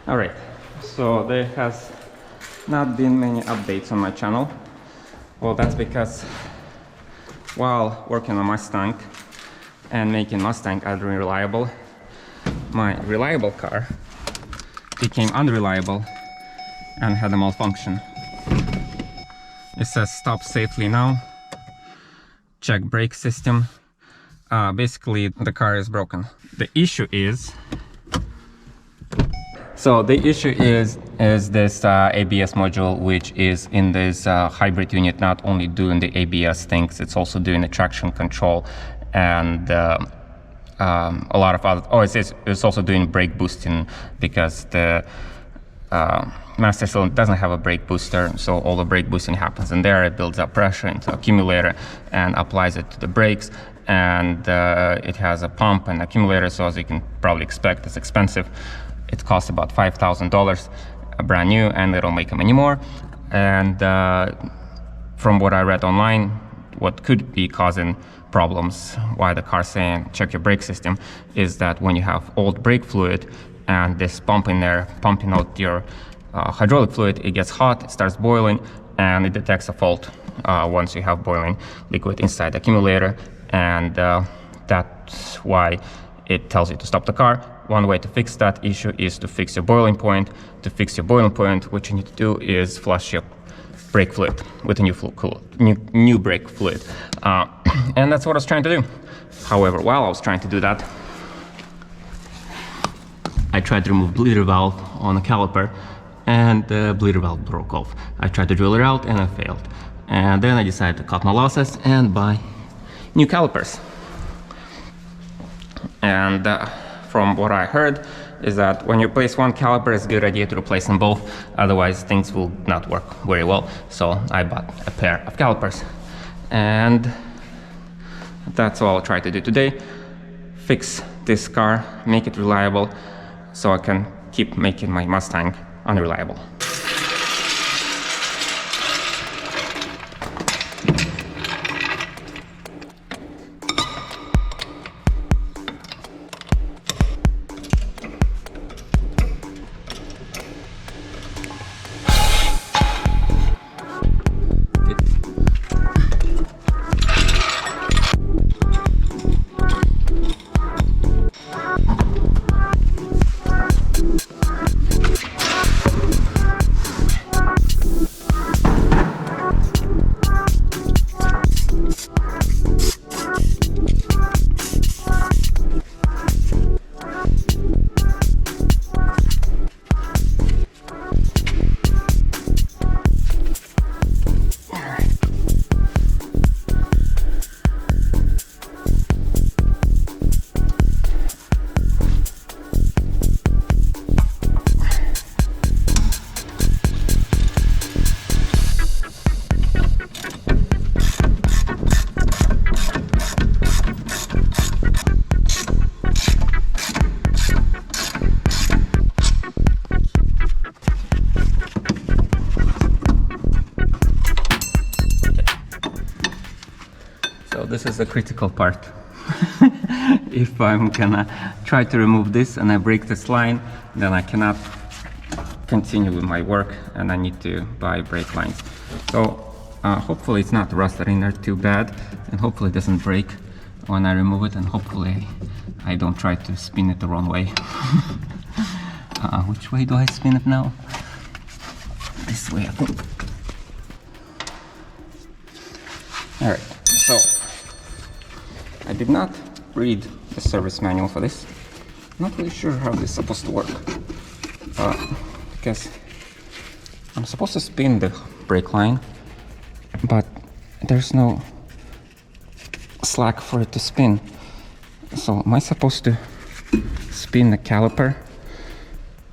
Alright, so there has not been many updates on my channel. Well, that's because while working on Mustang and making Mustang unreliable, my reliable car became unreliable and had a malfunction. It says stop safely now, check brake system. Basically the car is broken. The issue is this ABS module, which is in this hybrid unit, not only doing the ABS things, it's also doing the traction control and a lot of other. Oh, it's also doing brake boosting, because the master cylinder doesn't have a brake booster, so all the brake boosting happens in there. It builds up pressure into the accumulator and applies it to the brakes, and it has a pump and accumulator, so as you can probably expect, it's expensive. It costs about $5,000 brand new, and they don't make them anymore. And from what I read online, what could be causing problems, why the car's saying check your brake system, is that when you have old brake fluid and this pump in there pumping out your hydraulic fluid, it gets hot, it starts boiling, and it detects a fault once you have boiling liquid inside the accumulator, and that's why it tells you to stop the car. One way to fix that issue is to fix your boiling point. To fix your boiling point, what you need to do is flush your brake fluid with a new brake fluid. And that's what I was trying to do. However, while I was trying to do that, I tried to remove bleeder valve on a caliper, and the bleeder valve broke off. I tried to drill it out and I failed. And then I decided to cut my losses and buy new calipers. And from what I heard is that when you replace one caliper, it's a good idea to replace them both, otherwise things will not work very well. So I bought a pair of calipers, and that's all I'll try to do today. Fix this car, make it reliable, so I can keep making my Mustang unreliable. So this is the critical part. If I'm gonna try to remove this and I break this line, then I cannot continue with my work, and I need to buy brake lines. So hopefully it's not rusted in there too bad, and hopefully it doesn't break when I remove it, and hopefully I don't try to spin it the wrong way. Which way do I spin it now? This way, I think. Alright, so I did not read the service manual for this. Not really sure how this is supposed to work. Because I'm supposed to spin the brake line, but there's no slack for it to spin. So am I supposed to spin the caliper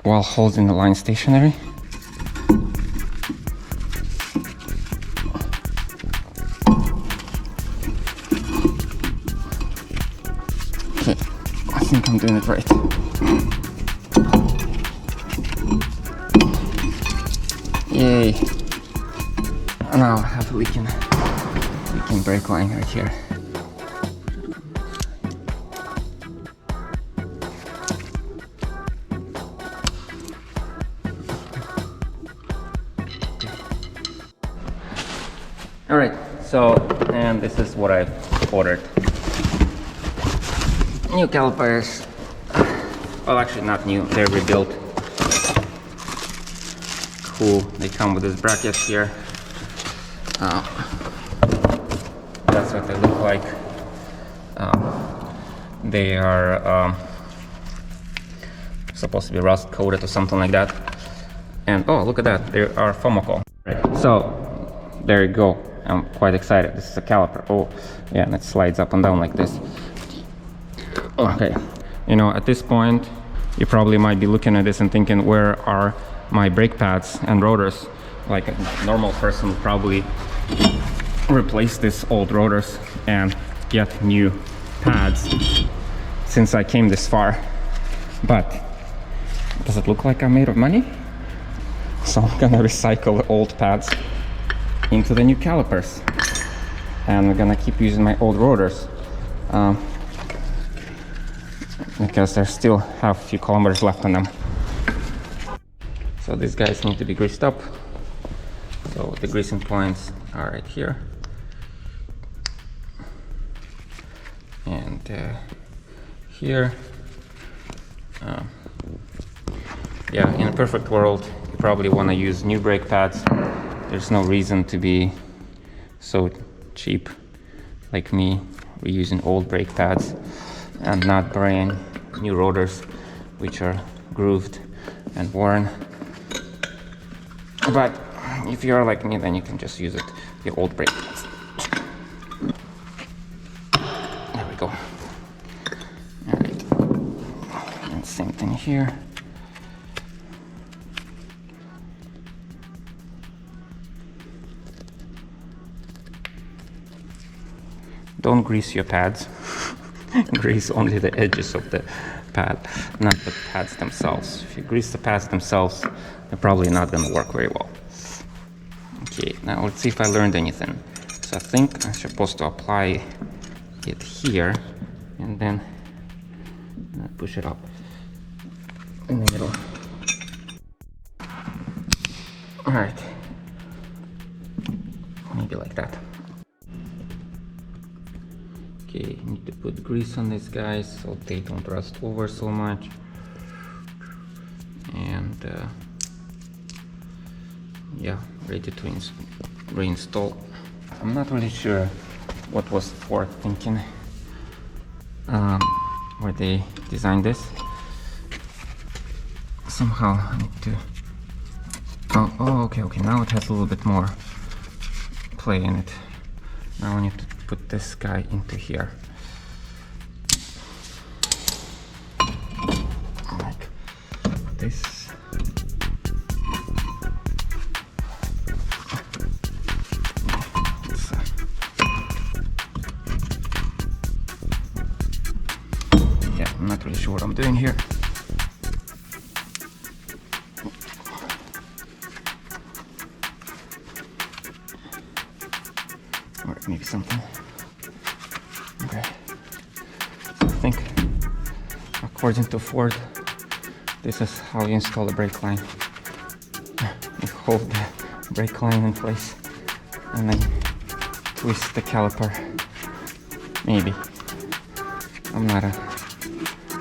while holding the line stationary? Okay, I think I'm doing it right. Yay! Now I have a leaking brake line right here. All right, so, and this is what I ordered. New calipers. Well, actually not new, they're rebuilt. Cool, they come with this bracket here. That's what they look like. They are supposed to be rust coated or something like that. And oh, look at that, they are Fomoco. Right. So, there you go. I'm quite excited. This is a caliper. Oh, yeah, and it slides up and down like this. Okay, you know, at this point, you probably might be looking at this and thinking, where are my brake pads and rotors? Like a normal person would probably replace these old rotors and get new pads since I came this far. But does it look like I'm made of money? So I'm gonna recycle the old pads into the new calipers, and we're gonna keep using my old rotors because there still have a few kilometers left on them. So these guys need to be greased up. So the greasing points are right here, and here. Yeah, in a perfect world, you probably want to use new brake pads. There's no reason to be so cheap like me. We're using old brake pads and not buying new rotors, which are grooved and worn. But if you are like me, then you can just use it, the old brake pads. There we go. All right, and same thing here. Don't grease your pads. Grease only the edges of the pad, not the pads themselves. If you grease the pads themselves, they're probably not going to work very well. Okay, now let's see if I learned anything. So I think I'm supposed to apply it here and then push it up in the middle. All right, maybe like that. Okay, need to put grease on these guys so they don't rust over so much. And yeah, ready to reinstall. I'm not really sure what was Ford thinking where they designed this. Somehow I need to. Oh, okay. Now it has a little bit more play in it. Now I need to put this guy into here. Like this. Yeah, I'm not really sure what I'm doing here. Or maybe something. Okay. I think, according to Ford, this is how you install the brake line. You hold the brake line in place and then twist the caliper. Maybe. I'm not a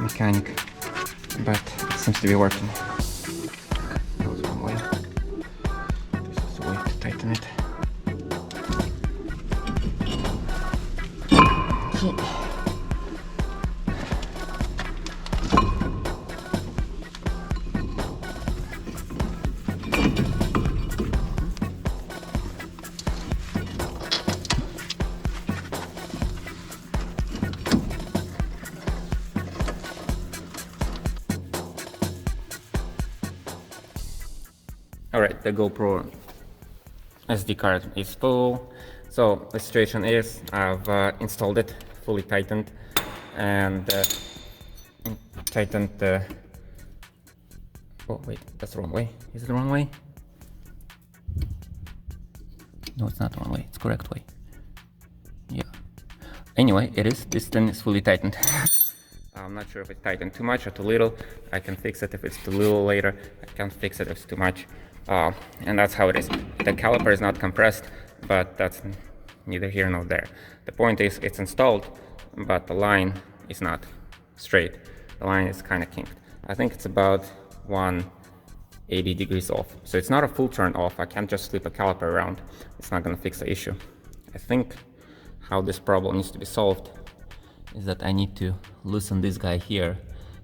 mechanic, but it seems to be working. Goes one way. This is the way to tighten it. Alright, the GoPro SD card is full. So the situation is I've installed it, fully tightened, and tightened the... Oh wait, that's the wrong way. Is it the wrong way? No, it's not the wrong way, it's the correct way. Yeah. Anyway, it is. This thing is fully tightened. I'm not sure if it's tightened too much or too little. I can fix it if it's too little later. I can't fix it if it's too much. And that's how it is. The caliper is not compressed. but that's neither here nor there. The point is it's installed, but the line is not straight. The line is kind of kinked. I think it's about 180 degrees off. So it's not a full turn off. I can't just flip a caliper around. It's not going to fix the issue. I think how this problem needs to be solved is that I need to loosen this guy here,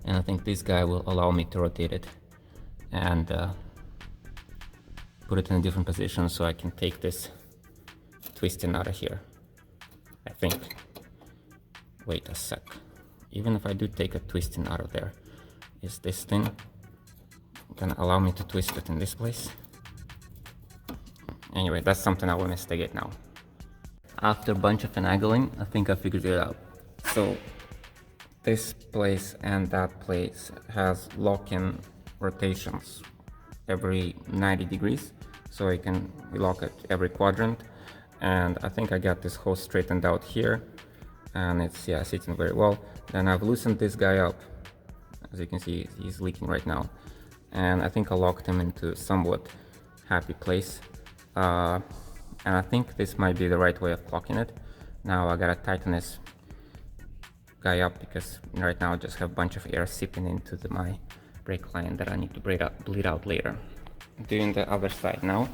and I think this guy will allow me to rotate it and put it in a different position so I can take this twisting out of here. I think. Wait a sec. Even if I do take a twisting out of there, is this thing gonna allow me to twist it in this place? Anyway, that's something I will investigate now. After a bunch of finagling, I think I figured it out. So this place and that place has lock-in rotations every 90 degrees, so I can lock it every quadrant. And I think I got this hose straightened out here, and it's sitting very well. Then I've loosened this guy up. As you can see, he's leaking right now, and I think I locked him into somewhat happy place. And I think this might be the right way of clocking it. Now I gotta tighten this guy up because right now I just have a bunch of air seeping into my brake line that I need to bleed out later. Doing the other side now.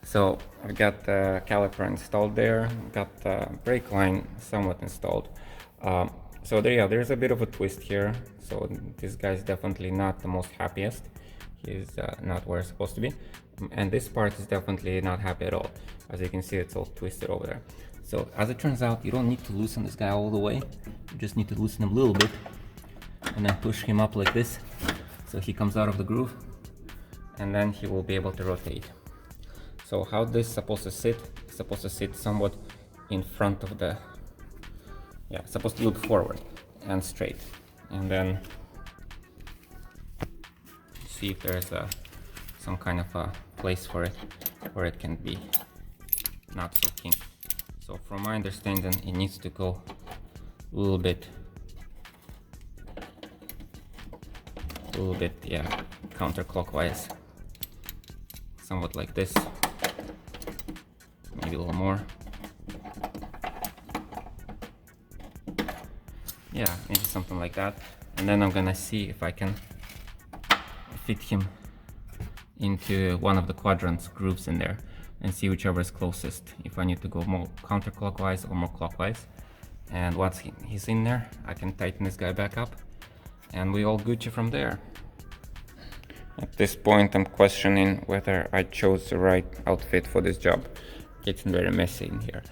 So I've got the caliper installed there, got the brake line somewhat installed. So there's a bit of a twist here. So this guy's definitely not the most happiest. He's not where it's supposed to be. And this part is definitely not happy at all. As you can see, it's all twisted over there. So as it turns out, you don't need to loosen this guy all the way. You just need to loosen him a little bit and then push him up like this. So he comes out of the groove and then he will be able to rotate. So how this is supposed to sit? It's supposed to sit somewhat in front of the, it's supposed to look forward and straight. And then see if there's some kind of a place for it where it can be not so kinked. So from my understanding, it needs to go a little bit, counterclockwise, somewhat like this, maybe a little more. Yeah, maybe something like that. And then I'm gonna see if I can fit him into one of the quadrants grooves in there and see whichever is closest, if I need to go more counterclockwise or more clockwise. And once he's in there, I can tighten this guy back up and we all Gucci from there. At this point, I'm questioning whether I chose the right outfit for this job. It's very messy in here.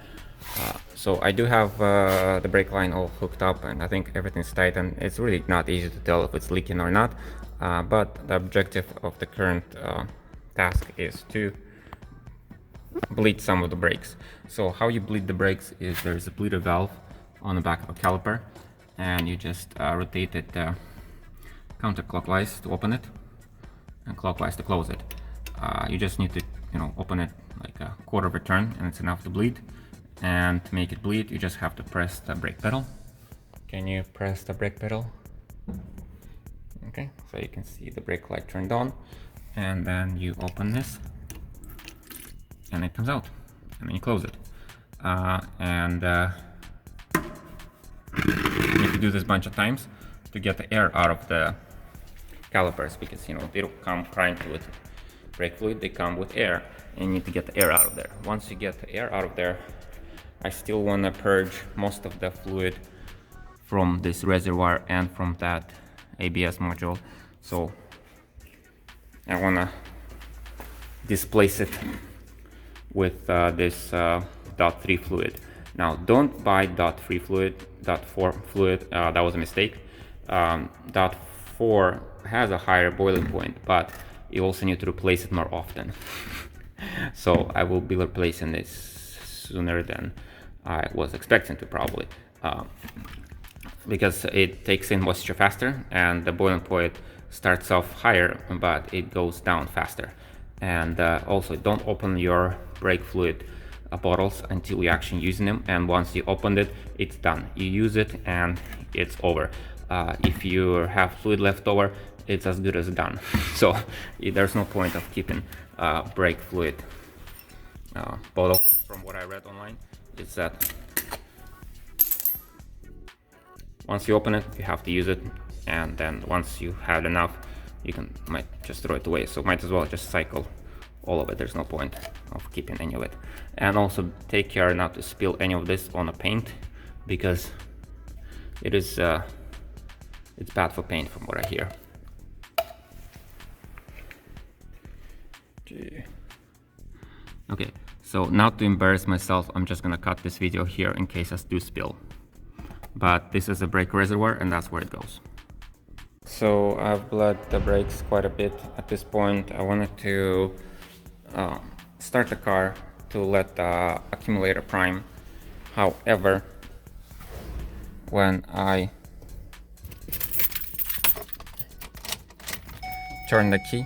So I do have the brake line all hooked up and I think everything's tight, and it's really not easy to tell if it's leaking or not. But the objective of the current task is to bleed some of the brakes. So how you bleed the brakes is there's a bleeder valve on the back of a caliper, and you just rotate it counterclockwise to open it and clockwise to close it. You just need to open it like a quarter of a turn and it's enough to bleed. And to make it bleed, you just have to press the brake pedal. Can you press the brake pedal? Okay, so you can see the brake light turned on, and then you open this and it comes out, and then you close it. You need to do this a bunch of times to get the air out of the calipers, because they don't come currently with brake fluid, they come with air, and you need to get the air out of there. Once you get the air out of there, I still want to purge most of the fluid from this reservoir and from that ABS module. So I want to displace it with this .3 fluid. Now don't buy .3 fluid, .4 fluid, that was a mistake. .4 has a higher boiling point, but you also need to replace it more often. So I will be replacing this sooner than I was expecting to, probably, because it takes in moisture faster and the boiling point starts off higher, but it goes down faster. And also, don't open your brake fluid bottles until you're actually using them, and once you opened it, it's done. You use it and it's over. If you have fluid left over, it's as good as done. So there's no point of keeping brake fluid bottle from what I read online is that once you open it, you have to use it, and then once you have enough, you might just throw it away. So might as well just cycle all of it. There's no point of keeping any of it. And also take care not to spill any of this on the paint, because it is it's bad for paint from what I hear. Okay, so not to embarrass myself, I'm just gonna cut this video here in case I do spill. But this is a brake reservoir, and that's where it goes. So I've bled the brakes quite a bit at this point. I wanted to start the car to let the accumulator prime. However, when I turn the key,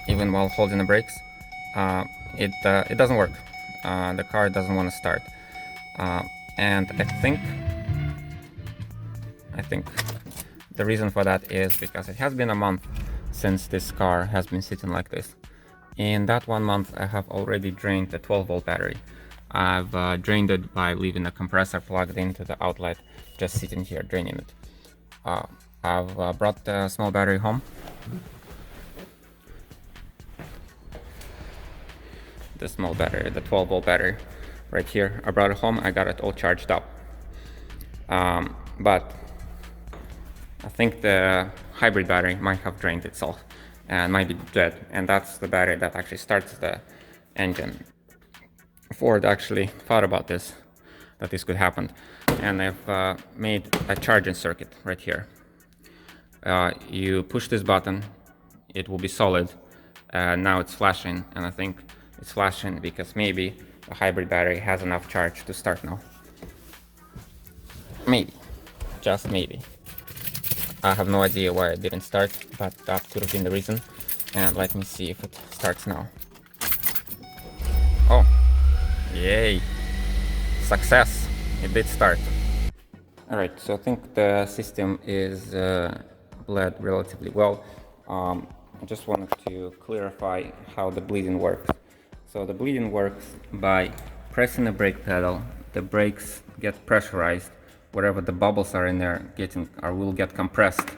even while holding the brakes, it doesn't work. The car doesn't want to start. And I think the reason for that is because it has been a month since this car has been sitting like this. In that 1 month, I have already drained the 12-volt battery. I've drained it by leaving the compressor plugged into the outlet, just sitting here draining it. I've brought the small battery home. The small battery, the 12-volt battery right here. I brought it home, I got it all charged up. But I think the hybrid battery might have drained itself and might be dead, and that's the battery that actually starts the engine. Ford actually thought about this, that this could happen, and they've made a charging circuit right here. You push this button, it will be solid, and now it's flashing, and I think it's flashing because maybe the hybrid battery has enough charge to start now. Maybe, just maybe. I have no idea why it didn't start, but that could have been the reason. And let me see if it starts now. Oh, yay, success, it did start. Alright, so I think the system is bled relatively well. I just wanted to clarify how the bleeding works. So the bleeding works by pressing the brake pedal, the brakes get pressurized, whatever the bubbles are in there will get compressed,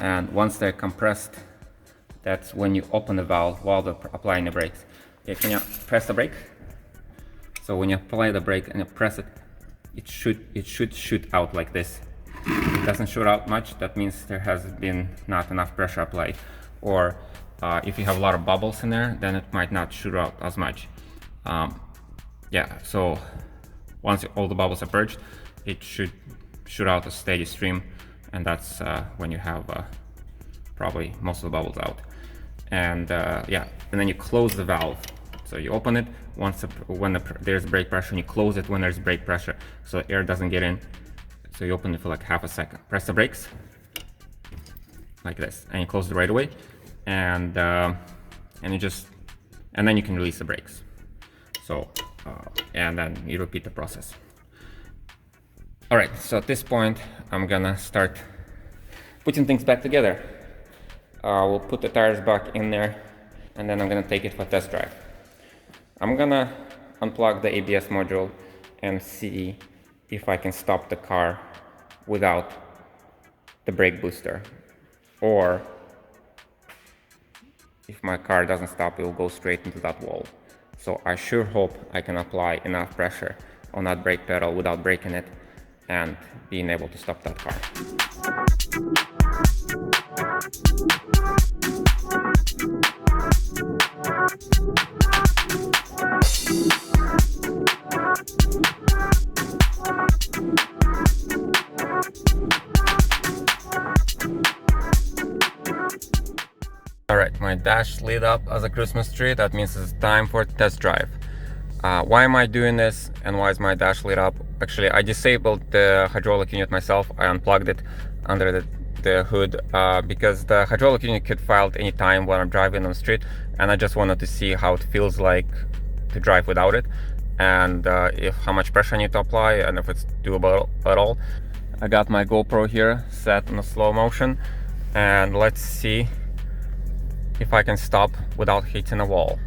and once they're compressed, that's when you open the valve while they're applying the brakes. Okay, can you press the brake? So when you apply the brake and you press it, it should shoot out like this. If it doesn't shoot out much, that means there has been not enough pressure applied. Or if you have a lot of bubbles in there, then it might not shoot out as much. Yeah, so once all the bubbles are purged, it should shoot out a steady stream, and that's when you have probably most of the bubbles out. And yeah, and then you close the valve. So you open it when there's brake pressure, and you close it when there's brake pressure, so air doesn't get in. So you open it for like half a second. Press the brakes like this, and you close it right away, and then you can release the brakes. So and then you repeat the process. All right, so at this point, I'm gonna start putting things back together. We'll put the tires back in there, and then I'm gonna take it for a test drive. I'm gonna unplug the ABS module and see if I can stop the car without the brake booster, or if my car doesn't stop, it will go straight into that wall. So I sure hope I can apply enough pressure on that brake pedal without breaking it and being able to stop that car. Alright, my dash lit up as a Christmas tree. That means it's time for a test drive. Why am I doing this and why is my dash lit up? Actually, I disabled the hydraulic unit myself. I unplugged it under the hood because the hydraulic unit could fail at any time when I'm driving on the street, and I just wanted to see how it feels like to drive without it, and how much pressure I need to apply, and if it's doable at all. I got my GoPro here set in a slow motion, and let's see if I can stop without hitting a wall.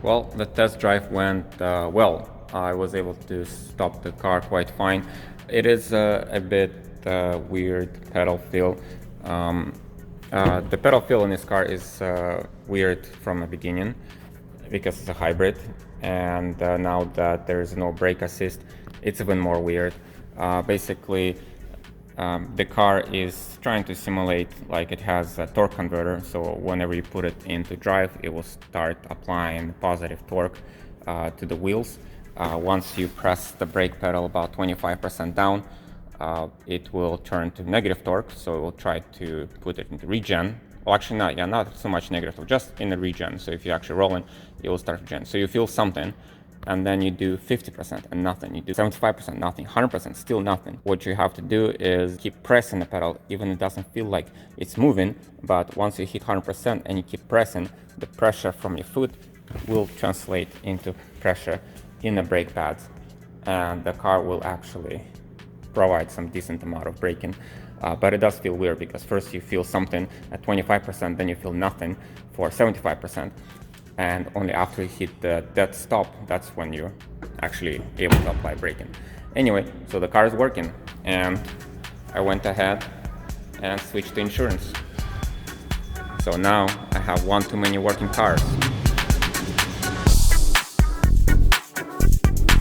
Well, the test drive went well. I was able to stop the car quite fine. It is a bit weird pedal feel. The pedal feel in this car is weird from the beginning because it's a hybrid, and now that there is no brake assist, it's even more weird. Basically, the car is trying to simulate like it has a torque converter, so whenever you put it into drive, it will start applying positive torque to the wheels. Once you press the brake pedal about 25% down, it will turn to negative torque, so it will try to put it into regen. Well, actually not so much negative, just in the regen. So if you're actually rolling, it will start regen. So you feel something, and then you do 50% and nothing. You do 75%, nothing. 100%, still nothing. What you have to do is keep pressing the pedal, even it doesn't feel like it's moving. But once you hit 100% and you keep pressing, the pressure from your foot will translate into pressure in the brake pads, and the car will actually provide some decent amount of braking. But it does feel weird because first you feel something at 25%, then you feel nothing for 75%. And only after you hit the dead stop, that's when you're actually able to apply braking. Anyway, so the car is working, and I went ahead and switched to insurance. So now I have one too many working cars.